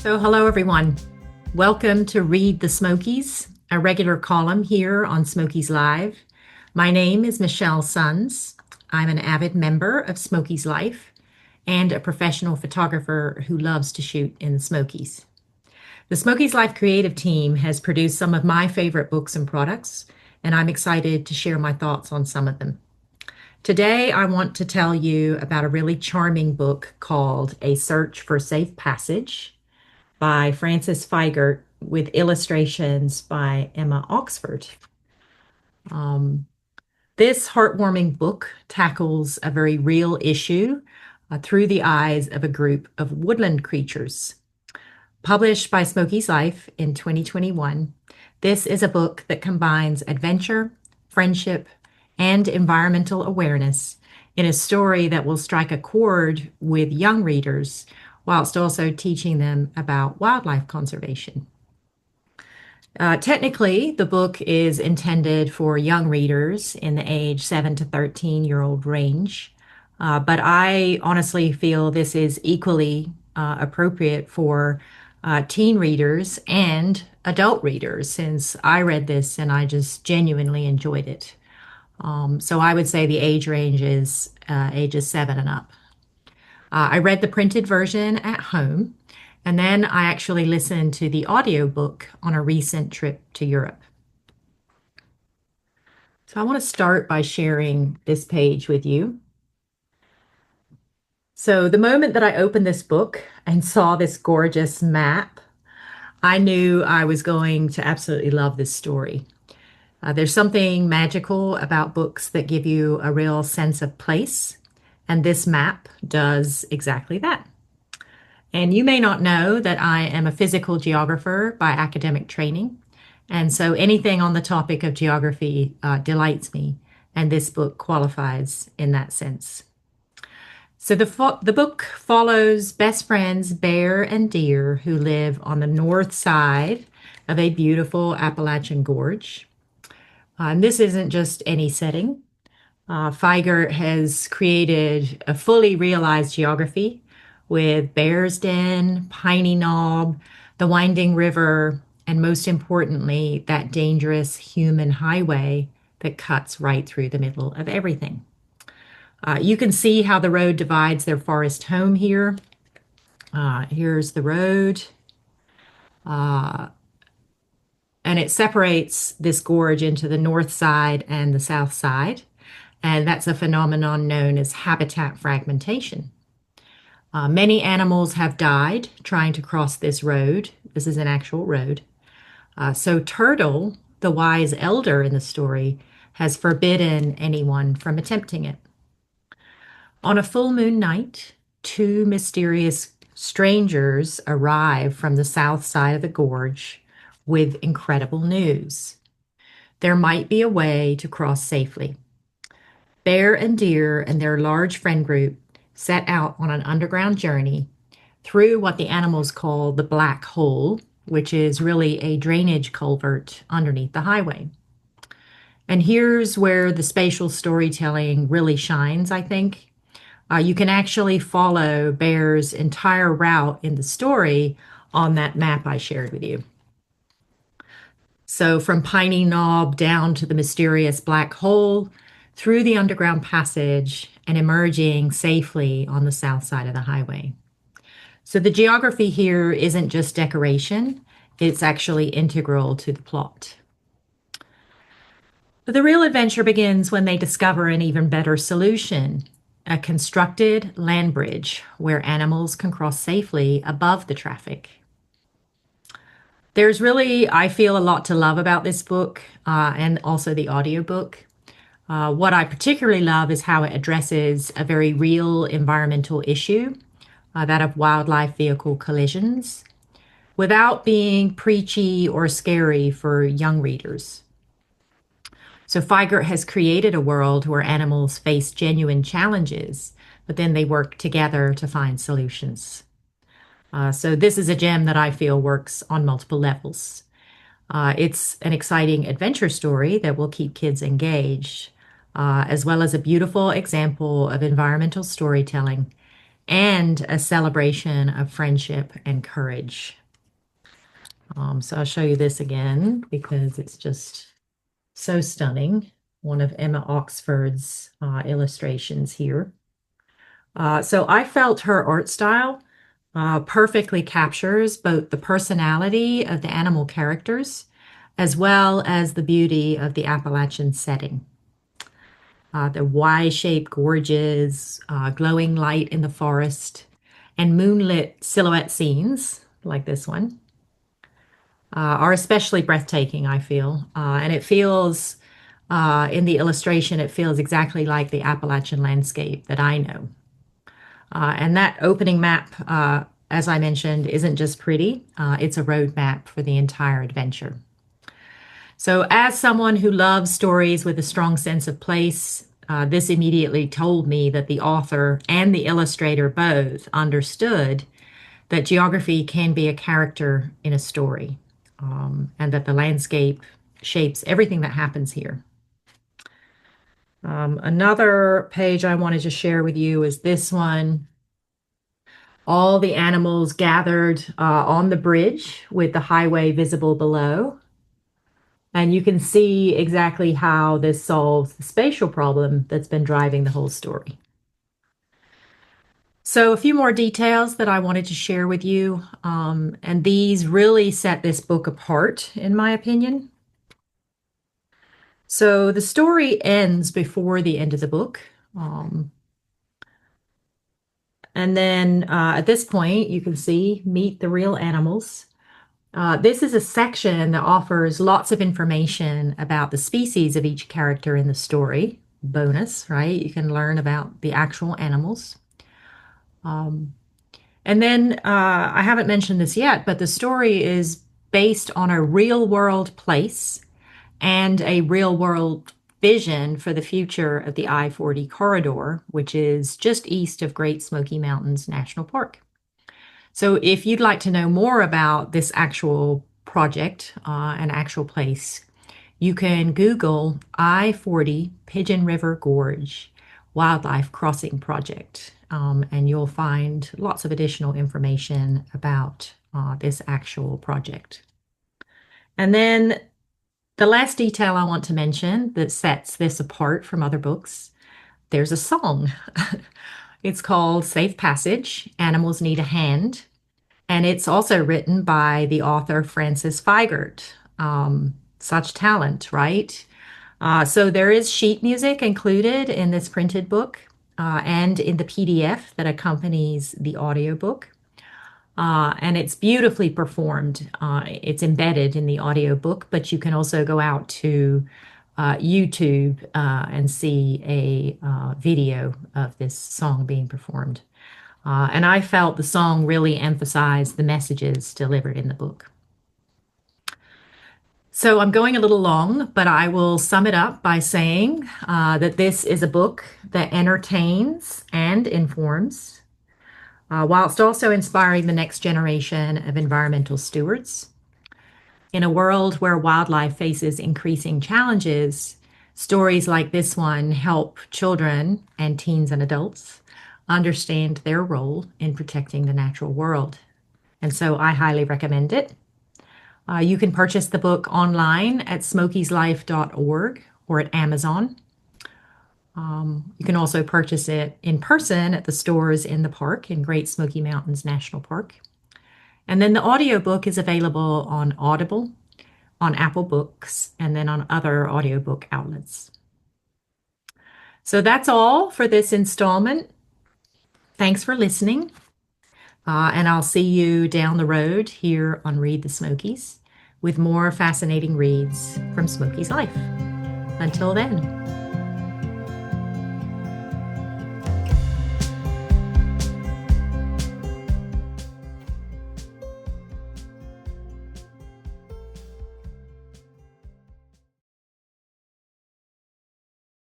So, hello everyone. Welcome to Read the Smokies, a regular column here on Smokies Live. My name is Michelle Sons. I'm an avid member of Smokies Life and a professional photographer who loves to shoot in the Smokies. The Smokies Life creative team has produced some of my favorite books and products, and I'm excited to share my thoughts on some of them. Today, I want to tell you about a really charming book called A Search for Safe Passage by Frances Feigert with illustrations by Emma Oxford. This heartwarming book tackles a very real issue through the eyes of a group of woodland creatures. Published by Smokies Life in 2021, this is a book that combines adventure, friendship, and environmental awareness in a story that will strike a chord with young readers whilst also teaching them about wildlife conservation. Technically, the book is intended for young readers in the age 7 to 13-year-old range, but I honestly feel this is equally appropriate for teen readers and adult readers, since I read this and I just genuinely enjoyed it. So I would say the age range is ages 7 and up. I read the printed version at home, and then I actually listened to the audiobook on a recent trip to Europe. So I want to start by sharing this page with you. So the moment that I opened this book and saw this gorgeous map, I knew I was going to absolutely love this story. There's something magical about books that give you a real sense of place, and this map does exactly that. And you may not know that I am a physical geographer by academic training, and so anything on the topic of geography delights me, and this book qualifies in that sense. So the book follows best friends Bear and Deer who live on the north side of a beautiful Appalachian gorge. And this isn't just any setting. Feigert has created a fully realized geography with Bear's Den, Piney Knob, the winding river, and most importantly, that dangerous human highway that cuts right through the middle of everything. You can see how the road divides their forest home here. Here's the road. And it separates this gorge into the north side and the south side. And that's a phenomenon known as habitat fragmentation. Many animals have died trying to cross this road. This is an actual road. So Turtle, the wise elder in the story, has forbidden anyone from attempting it. On a full moon night, two mysterious strangers arrive from the south side of the gorge with incredible news. There might be a way to cross safely. Bear and Deer and their large friend group set out on an underground journey through what the animals call the Black Hole, which is really a drainage culvert underneath the highway. And here's where the spatial storytelling really shines, I think. You can actually follow Bear's entire route in the story on that map I shared with you. So from Piney Knob down to the mysterious Black Hole, through the underground passage, and emerging safely on the south side of the highway. So the geography here isn't just decoration, it's actually integral to the plot. But the real adventure begins when they discover an even better solution, a constructed land bridge where animals can cross safely above the traffic. There's really, I feel, a lot to love about this book and also the audiobook. What I particularly love is how it addresses a very real environmental issue, that of wildlife vehicle collisions, without being preachy or scary for young readers. So Feigert has created a world where animals face genuine challenges, but then they work together to find solutions. So this is a gem that I feel works on multiple levels. It's an exciting adventure story that will keep kids engaged, as well as a beautiful example of environmental storytelling and a celebration of friendship and courage. So I'll show you this again because it's just so stunning. One of Emma Oxford's illustrations here. So I felt her art style perfectly captures both the personality of the animal characters as well as the beauty of the Appalachian setting. The Y-shaped gorges, glowing light in the forest, and moonlit silhouette scenes like this one are especially breathtaking, I feel. And it feels, in the illustration, it feels exactly like the Appalachian landscape that I know. And that opening map, as I mentioned, isn't just pretty, it's a roadmap for the entire adventure. So, as someone who loves stories with a strong sense of place, this immediately told me that the author and the illustrator both understood that geography can be a character in a story, and that the landscape shapes everything that happens here. Another page I wanted to share with you is this one. All the animals gathered on the bridge with the highway visible below. And you can see exactly how this solves the spatial problem that's been driving the whole story. So, a few more details that I wanted to share with you, and these really set this book apart, in my opinion. So, the story ends before the end of the book. And then at this point, you can see meet the real animals. This is a section that offers lots of information about the species of each character in the story. Bonus, right? You can learn about the actual animals. And then I haven't mentioned this yet, but the story is based on a real world place and a real world vision for the future of the I-40 corridor, which is just east of Great Smoky Mountains National Park. So if you'd like to know more about this actual project, an actual place, you can Google I-40 Pigeon River Gorge Wildlife Crossing Project, and you'll find lots of additional information about this actual project. And then the last detail I want to mention that sets this apart from other books, there's a song. It's called Safe Passage, Animals Need a Hand. And it's also written by the author Francis Feigert. Such talent, right? So there is sheet music included in this printed book and in the PDF that accompanies the audiobook. And it's beautifully performed. It's embedded in the audiobook, but you can also go out to YouTube and see a video of this song being performed. And I felt the song really emphasized the messages delivered in the book. So I'm going a little long, but I will sum it up by saying that this is a book that entertains and informs, whilst also inspiring the next generation of environmental stewards. In a world where wildlife faces increasing challenges, stories like this one help children and teens and adults understand their role in protecting the natural world. And so I highly recommend it. You can purchase the book online at smokieslife.org or at Amazon. You can also purchase it in person at the stores in the park in Great Smoky Mountains National Park. And then the audiobook is available on Audible, on Apple Books, and then on other audiobook outlets. So that's all for this installment. Thanks for listening. And I'll see you down the road here on Read the Smokies with more fascinating reads from Smokey's life. Until then.